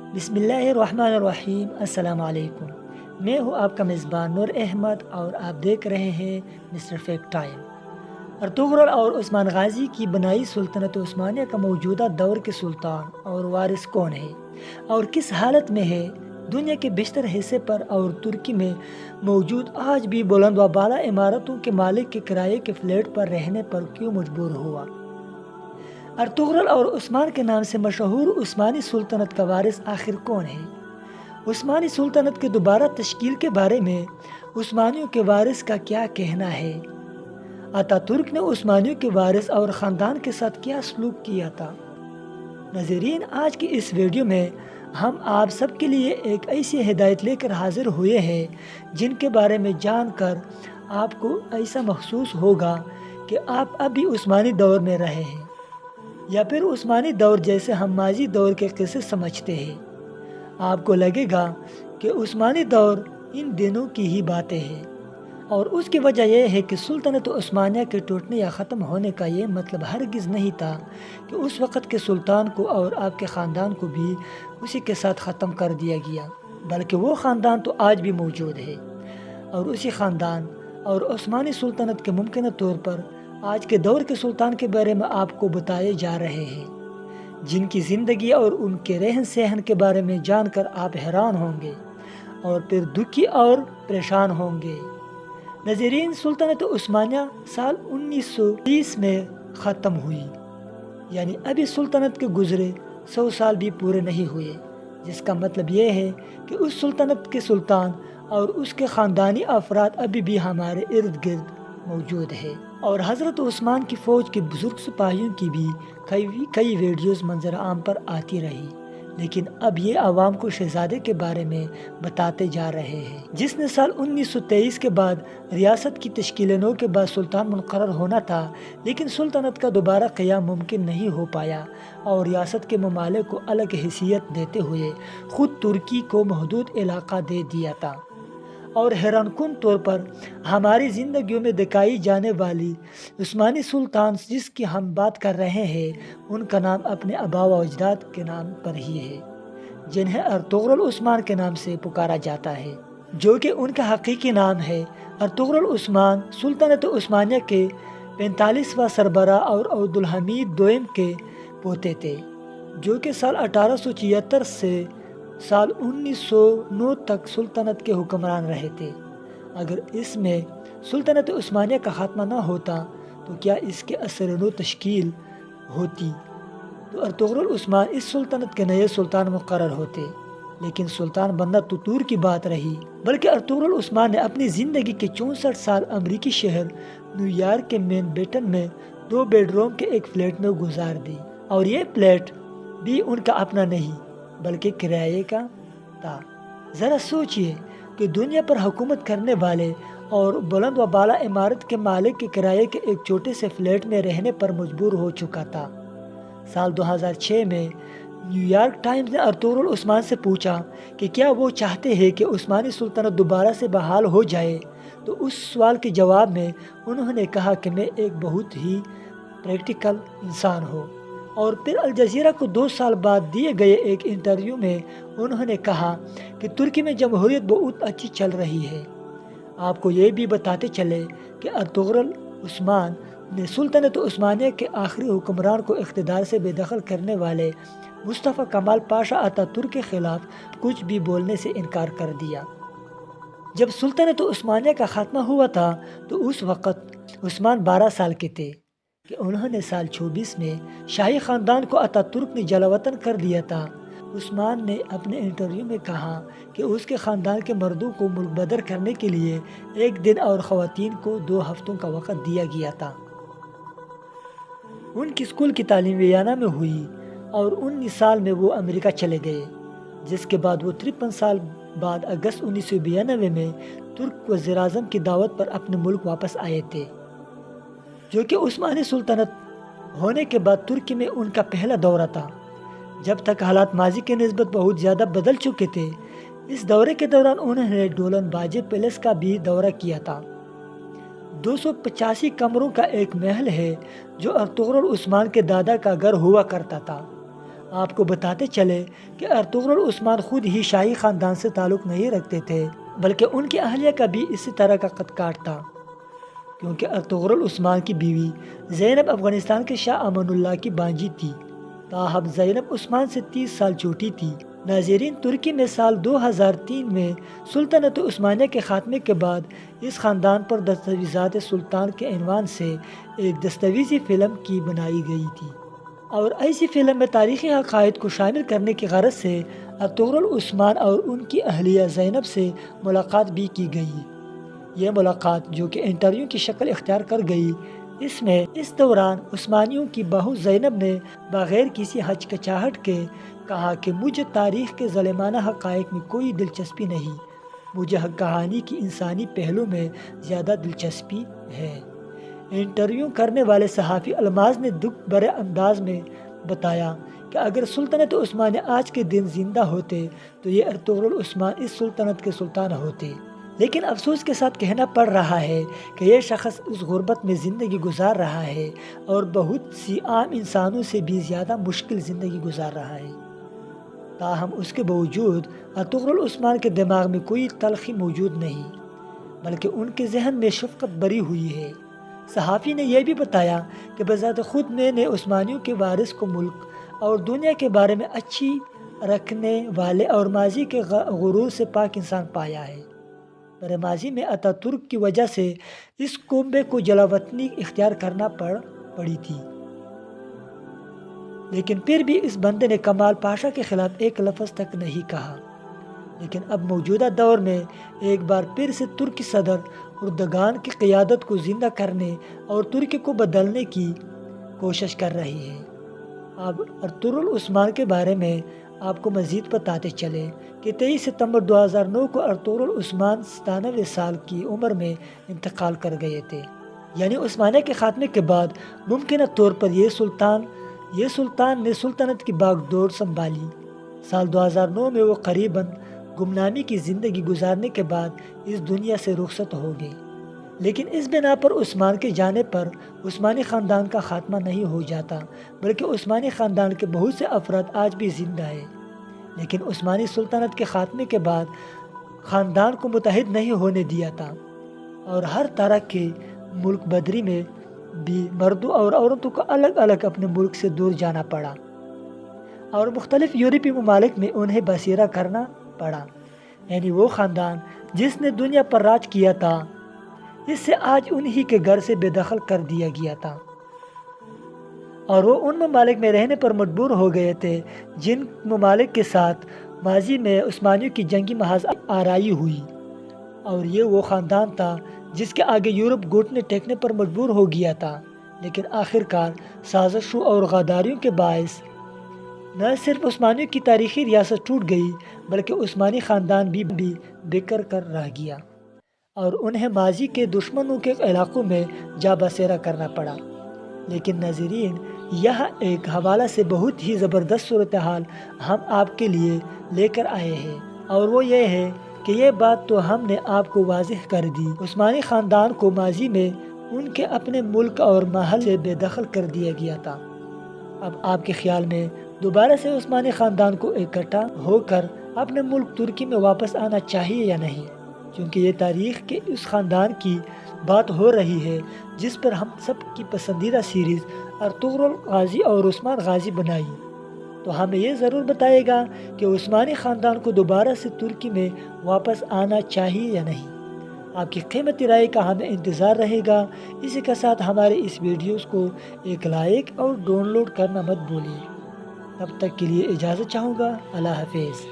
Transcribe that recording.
بسم اللہ الرحمن الرحیم۔ السلام علیکم، میں ہوں آپ کا میزبان نور احمد اور آپ دیکھ رہے ہیں مسٹر فیکٹ ٹائم۔ ارطغرل اور عثمان غازی کی بنائی سلطنت عثمانیہ کا موجودہ دور کے سلطان اور وارث کون ہے اور کس حالت میں ہے؟ دنیا کے بیشتر حصے پر اور ترکی میں موجود آج بھی بلند و بالا عمارتوں کے مالک کے کرائے کے فلیٹ پر رہنے پر کیوں مجبور ہوا؟ ارطغرل اور عثمان کے نام سے مشہور عثمانی سلطنت کا وارث آخر کون ہے؟ عثمانی سلطنت کے دوبارہ تشکیل کے بارے میں عثمانیوں کے وارث کا کیا کہنا ہے؟ آتا ترک نے عثمانیوں کے وارث اور خاندان کے ساتھ کیا سلوک کیا تھا؟ ناظرین، آج کی اس ویڈیو میں ہم آپ سب کے لیے ایک ایسی ہدایت لے کر حاضر ہوئے ہیں جن کے بارے میں جان کر آپ کو ایسا محسوس ہوگا کہ آپ ابھی عثمانی دور میں رہے ہیں یا پھر عثمانی دور جیسے ہم ماضی دور کے قصے سمجھتے ہیں۔ آپ کو لگے گا کہ عثمانی دور ان دنوں کی ہی باتیں ہیں، اور اس کی وجہ یہ ہے کہ سلطنت عثمانیہ کے ٹوٹنے یا ختم ہونے کا یہ مطلب ہرگز نہیں تھا کہ اس وقت کے سلطان کو اور آپ کے خاندان کو بھی اسی کے ساتھ ختم کر دیا گیا، بلکہ وہ خاندان تو آج بھی موجود ہے، اور اسی خاندان اور عثمانی سلطنت کے ممکنہ طور پر آج کے دور کے سلطان کے بارے میں آپ کو بتائے جا رہے ہیں، جن کی زندگی اور ان کے رہن سہن کے بارے میں جان کر آپ حیران ہوں گے اور پھر دکھی اور پریشان ہوں گے۔ ناظرین، سلطنت عثمانیہ سال 1930 میں ختم ہوئی، یعنی ابھی سلطنت کے گزرے 100 سال بھی پورے نہیں ہوئے، جس کا مطلب یہ ہے کہ اس سلطنت کے سلطان اور اس کے خاندانی افراد ابھی بھی ہمارے ارد گرد موجود ہے، اور حضرت عثمان کی فوج کے بزرگ سپاہیوں کی بھی کئی ویڈیوز منظر عام پر آتی رہی، لیکن اب یہ عوام کو شہزادے کے بارے میں بتاتے جا رہے ہیں جس نے سال 1923 کے بعد ریاست کی تشکیل نو کے بعد سلطان مقرر ہونا تھا، لیکن سلطنت کا دوبارہ قیام ممکن نہیں ہو پایا اور ریاست کے ممالک کو الگ حیثیت دیتے ہوئے خود ترکی کو محدود علاقہ دے دیا تھا۔ اور حیران کن طور پر ہماری زندگیوں میں دکھائی جانے والی عثمانی سلطان جس کی ہم بات کر رہے ہیں، ان کا نام اپنے آباء و اجداد کے نام پر ہی ہے، جنہیں ارطغرل عثمان کے نام سے پکارا جاتا ہے، جو کہ ان کا حقیقی نام ہے۔ ارطغرل عثمان سلطنت عثمانیہ کے 45واں سربراہ اور عبدالحمید دوئم کے پوتے تھے، جو کہ سال 1876 سے سال 1909 تک سلطنت کے حکمران رہے تھے۔ اگر اس میں سلطنت عثمانیہ کا خاتمہ نہ ہوتا تو کیا اس کے اثر نو تشکیل ہوتی تو ارطغرل عثمان اس سلطنت کے نئے سلطان مقرر ہوتے، لیکن سلطان بننا تو دور کی بات رہی، بلکہ ارطغرل عثمان نے اپنی زندگی کے 64 سال امریکی شہر نیو یارک کے مین بیٹن میں 2 بیڈ روم کے ایک فلیٹ میں گزار دی، اور یہ فلیٹ بھی ان کا اپنا نہیں بلکہ کرائے کا تھا۔ ذرا سوچئے کہ دنیا پر حکومت کرنے والے اور بلند و بالا عمارت کے مالک کے کرائے کے ایک چھوٹے سے فلیٹ میں رہنے پر مجبور ہو چکا تھا۔ سال 2006 میں نیو یارک ٹائمز نے ارطغرل عثمان سے پوچھا کہ کیا وہ چاہتے ہیں کہ عثمانی سلطنت دوبارہ سے بحال ہو جائے، تو اس سوال کے جواب میں انہوں نے کہا کہ میں ایک بہت ہی پریکٹیکل انسان ہوں، اور پھر الجزیرہ کو 2 سال بعد دیے گئے ایک انٹرویو میں انہوں نے کہا کہ ترکی میں جمہوریت بہت اچھی چل رہی ہے۔ آپ کو یہ بھی بتاتے چلے کہ ارطغرل عثمان نے سلطنت عثمانیہ کے آخری حکمران کو اقتدار سے بے دخل کرنے والے مصطفی کمال پاشا آتا ترک کے خلاف کچھ بھی بولنے سے انکار کر دیا۔ جب سلطنت عثمانیہ کا خاتمہ ہوا تھا تو اس وقت عثمان 12 سال کے تھے کہ انہوں نے سال 24 میں شاہی خاندان کو آتا ترک نے جلاوطن کر دیا تھا۔ عثمان نے اپنے انٹرویو میں کہا کہ اس کے خاندان کے مردوں کو ملک بدر کرنے کے لیے 1 دن اور خواتین کو 2 ہفتوں کا وقت دیا گیا تھا۔ ان کی اسکول کی تعلیم ویانا میں ہوئی اور 19 سال میں وہ امریکہ چلے گئے، جس کے بعد وہ 53 سال بعد اگست 1992 میں ترک وزیر اعظم کی دعوت پر اپنے ملک واپس آئے تھے، جو کہ عثمانی سلطنت ہونے کے بعد ترکی میں ان کا پہلا دورہ تھا، جب تک حالات ماضی کے نسبت بہت زیادہ بدل چکے تھے۔ اس دورے کے دوران انہوں نے ڈولن باجے پیلس کا بھی دورہ کیا تھا، 285 کمروں کا ایک محل ہے جو ارطغرل عثمان کے دادا کا گھر ہوا کرتا تھا، آپ کو بتاتے چلے کہ ارطغرل عثمان خود ہی شاہی خاندان سے تعلق نہیں رکھتے تھے، بلکہ ان کی اہلیہ کا بھی اسی طرح کا خط کاٹ تھا، کیونکہ ارطغرل عثمان کی بیوی زینب افغانستان کے شاہ امان اللہ کی بانجی تھی، تاہم زینب عثمان سے 30 سال چھوٹی تھی۔ ناظرین، ترکی میں سال 2003 میں سلطنت عثمانیہ کے خاتمے کے بعد اس خاندان پر دستاویزات سلطان کے عنوان سے ایک دستاویزی فلم کی بنائی گئی تھی، اور ایسی فلم میں تاریخی حقائق کو شامل کرنے کی غرض سے ارطغرل عثمان اور ان کی اہلیہ زینب سے ملاقات بھی کی گئی۔ یہ ملاقات، جو کہ انٹرویو کی شکل اختیار کر گئی، اس دوران عثمانیوں کی بہو زینب نے بغیر کسی ہچکچاہٹ کے کہا کہ مجھے تاریخ کے ظالمانہ حقائق میں کوئی دلچسپی نہیں، مجھے کہانی کی انسانی پہلو میں زیادہ دلچسپی ہے۔ انٹرویو کرنے والے صحافی الماز نے دکھ بھرے انداز میں بتایا کہ اگر سلطنت عثمانیہ آج کے دن زندہ ہوتے تو یہ ارطغرل عثمان اس سلطنت کے سلطان ہوتے، لیکن افسوس کے ساتھ کہنا پڑ رہا ہے کہ یہ شخص اس غربت میں زندگی گزار رہا ہے اور بہت سی عام انسانوں سے بھی زیادہ مشکل زندگی گزار رہا ہے۔ تاہم اس کے باوجود ارطغرل عثمان کے دماغ میں کوئی تلخی موجود نہیں، بلکہ ان کے ذہن میں شفقت بری ہوئی ہے۔ صحافی نے یہ بھی بتایا کہ بذات خود میں نے عثمانیوں کے وارث کو ملک اور دنیا کے بارے میں اچھی رکھنے والے اور ماضی کے غرور سے پاک انسان پایا ہے۔ برے ماضی میں اتا ترک کی وجہ سے اس کنبے کو جلا وطنی اختیار کرنا پڑی تھی، لیکن پھر بھی اس بندے نے کمال پاشا کے خلاف ایک لفظ تک نہیں کہا۔ لیکن اب موجودہ دور میں ایک بار پھر سے ترکی صدر اردگان کی قیادت کو زندہ کرنے اور ترکی کو بدلنے کی کوشش کر رہی ہے۔ اب ارطغرل عثمان کے بارے میں آپ کو مزید بتاتے چلے کہ 23 ستمبر 2009 کو ارطغرل عثمان 97 سال کی عمر میں انتقال کر گئے تھے، یعنی عثمانیہ کے خاتمے کے بعد ممکنہ طور پر یہ سلطان نے سلطنت کی باغ ڈور سنبھالی۔ سال 2009 میں وہ قریباً گمنامی کی زندگی گزارنے کے بعد اس دنیا سے رخصت ہو گئے، لیکن اس بنا پر عثمان کے جانے پر عثمانی خاندان کا خاتمہ نہیں ہو جاتا، بلکہ عثمانی خاندان کے بہت سے افراد آج بھی زندہ ہیں، لیکن عثمانی سلطنت کے خاتمے کے بعد خاندان کو متحد نہیں ہونے دیا تھا، اور ہر طرح کے ملک بدری میں بھی مردوں اور عورتوں کو الگ الگ اپنے ملک سے دور جانا پڑا، اور مختلف یورپی ممالک میں انہیں بسیرا کرنا پڑا، یعنی وہ خاندان جس نے دنیا پر راج کیا تھا، اس سے آج انہی کے گھر سے بے دخل کر دیا گیا تھا، اور وہ ان ممالک میں رہنے پر مجبور ہو گئے تھے جن ممالک کے ساتھ ماضی میں عثمانیوں کی جنگی محاذ آرائی ہوئی، اور یہ وہ خاندان تھا جس کے آگے یورپ گھٹنے ٹیکنے پر مجبور ہو گیا تھا، لیکن آخرکار سازشوں اور غداریوں کے باعث نہ صرف عثمانیوں کی تاریخی ریاست ٹوٹ گئی، بلکہ عثمانی خاندان بھی بکھر کر رہ گیا، اور انہیں ماضی کے دشمنوں کے علاقوں میں جا بسیرا کرنا پڑا۔ لیکن ناظرین، یہاں ایک حوالہ سے بہت ہی زبردست صورتحال ہم آپ کے لیے لے کر آئے ہیں، اور وہ یہ ہے کہ یہ بات تو ہم نے آپ کو واضح کر دی، عثمانی خاندان کو ماضی میں ان کے اپنے ملک اور محل سے بے دخل کر دیا گیا تھا۔ اب آپ کے خیال میں دوبارہ سے عثمانی خاندان کو اکٹھا ہو کر اپنے ملک ترکی میں واپس آنا چاہیے یا نہیں؟ چونکہ یہ تاریخ کے اس خاندان کی بات ہو رہی ہے جس پر ہم سب کی پسندیدہ سیریز ارطغرل غازی اور عثمان غازی بنائی، تو ہمیں یہ ضرور بتائے گا کہ عثمانی خاندان کو دوبارہ سے ترکی میں واپس آنا چاہیے یا نہیں۔ آپ کی قیمتی رائے کا ہمیں انتظار رہے گا۔ اسی کے ساتھ ہمارے اس ویڈیوز کو ایک لائک اور ڈاؤن لوڈ کرنا مت بھولیے۔ تب تک کے لیے اجازت چاہوں گا۔ اللہ حافظ۔